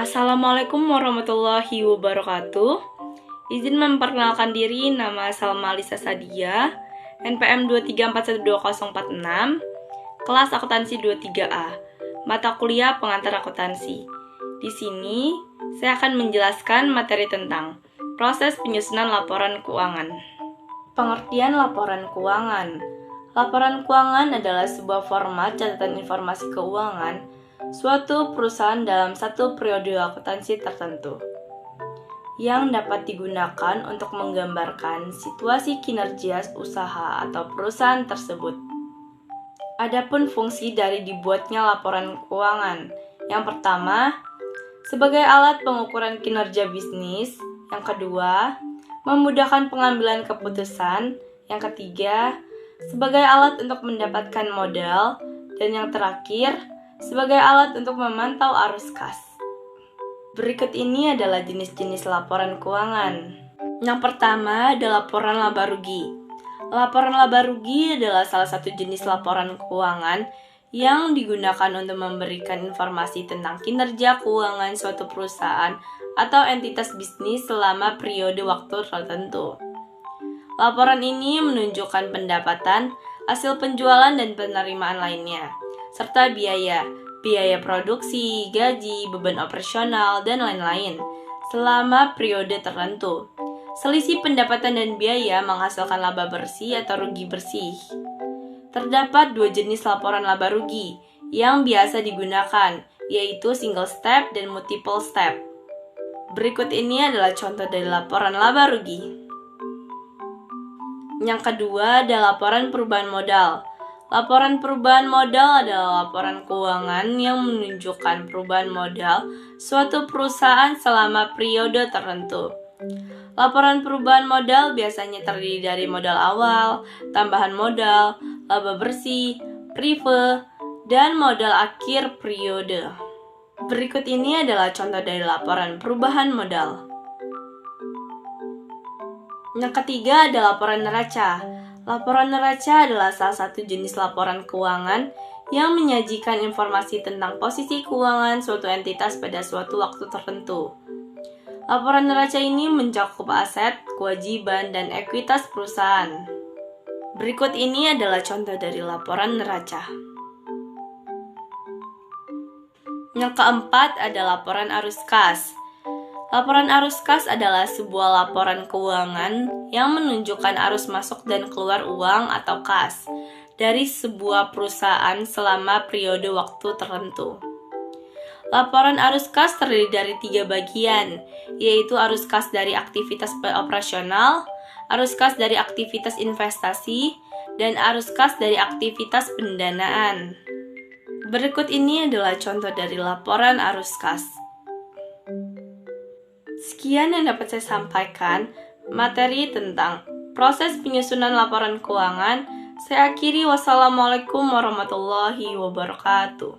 Assalamualaikum warahmatullahi wabarakatuh. Izin memperkenalkan diri, nama Salma Lisa Sadia, NPM 234120406, kelas akuntansi 23A, mata kuliah pengantar akuntansi. Di sini, saya akan menjelaskan materi tentang proses penyusunan laporan keuangan. Pengertian laporan keuangan. Laporan keuangan adalah sebuah format catatan informasi keuangan suatu perusahaan dalam satu periode akuntansi tertentu yang dapat digunakan untuk menggambarkan situasi kinerja usaha atau perusahaan tersebut. Adapun fungsi dari dibuatnya laporan keuangan. Yang pertama, sebagai alat pengukuran kinerja bisnis. Yang kedua, memudahkan pengambilan keputusan. Yang ketiga, sebagai alat untuk mendapatkan modal. Dan yang terakhir, sebagai alat untuk memantau arus kas. Berikut ini adalah jenis-jenis laporan keuangan. Yang pertama adalah laporan laba rugi. Laporan laba rugi adalah salah satu jenis laporan keuangan yang digunakan untuk memberikan informasi tentang kinerja keuangan suatu perusahaan atau entitas bisnis selama periode waktu tertentu. Laporan ini menunjukkan pendapatan, hasil penjualan dan penerimaan lainnya, serta biaya produksi, gaji, beban operasional, dan lain-lain selama periode tertentu. Selisih pendapatan dan biaya menghasilkan laba bersih atau rugi bersih. Terdapat dua jenis laporan laba rugi yang biasa digunakan, yaitu single step dan multiple step. Berikut ini adalah contoh dari laporan laba rugi. Yang kedua adalah laporan perubahan modal. Laporan perubahan modal adalah laporan keuangan yang menunjukkan perubahan modal suatu perusahaan selama periode tertentu. Laporan perubahan modal biasanya terdiri dari modal awal, tambahan modal, laba bersih, prive, dan modal akhir periode. Berikut ini adalah contoh dari laporan perubahan modal. Yang ketiga adalah laporan neraca. Laporan neraca adalah salah satu jenis laporan keuangan yang menyajikan informasi tentang posisi keuangan suatu entitas pada suatu waktu tertentu. Laporan neraca ini mencakup aset, kewajiban, dan ekuitas perusahaan. Berikut ini adalah contoh dari laporan neraca. Yang keempat adalah laporan arus kas. Laporan arus kas adalah sebuah laporan keuangan yang menunjukkan arus masuk dan keluar uang atau kas dari sebuah perusahaan selama periode waktu tertentu. Laporan arus kas terdiri dari 3 bagian, yaitu arus kas dari aktivitas operasional, arus kas dari aktivitas investasi, dan arus kas dari aktivitas pendanaan. Berikut ini adalah contoh dari laporan arus kas. Sekian yang dapat saya sampaikan materi tentang proses penyusunan laporan keuangan. Saya akhiri, wassalamualaikum warahmatullahi wabarakatuh.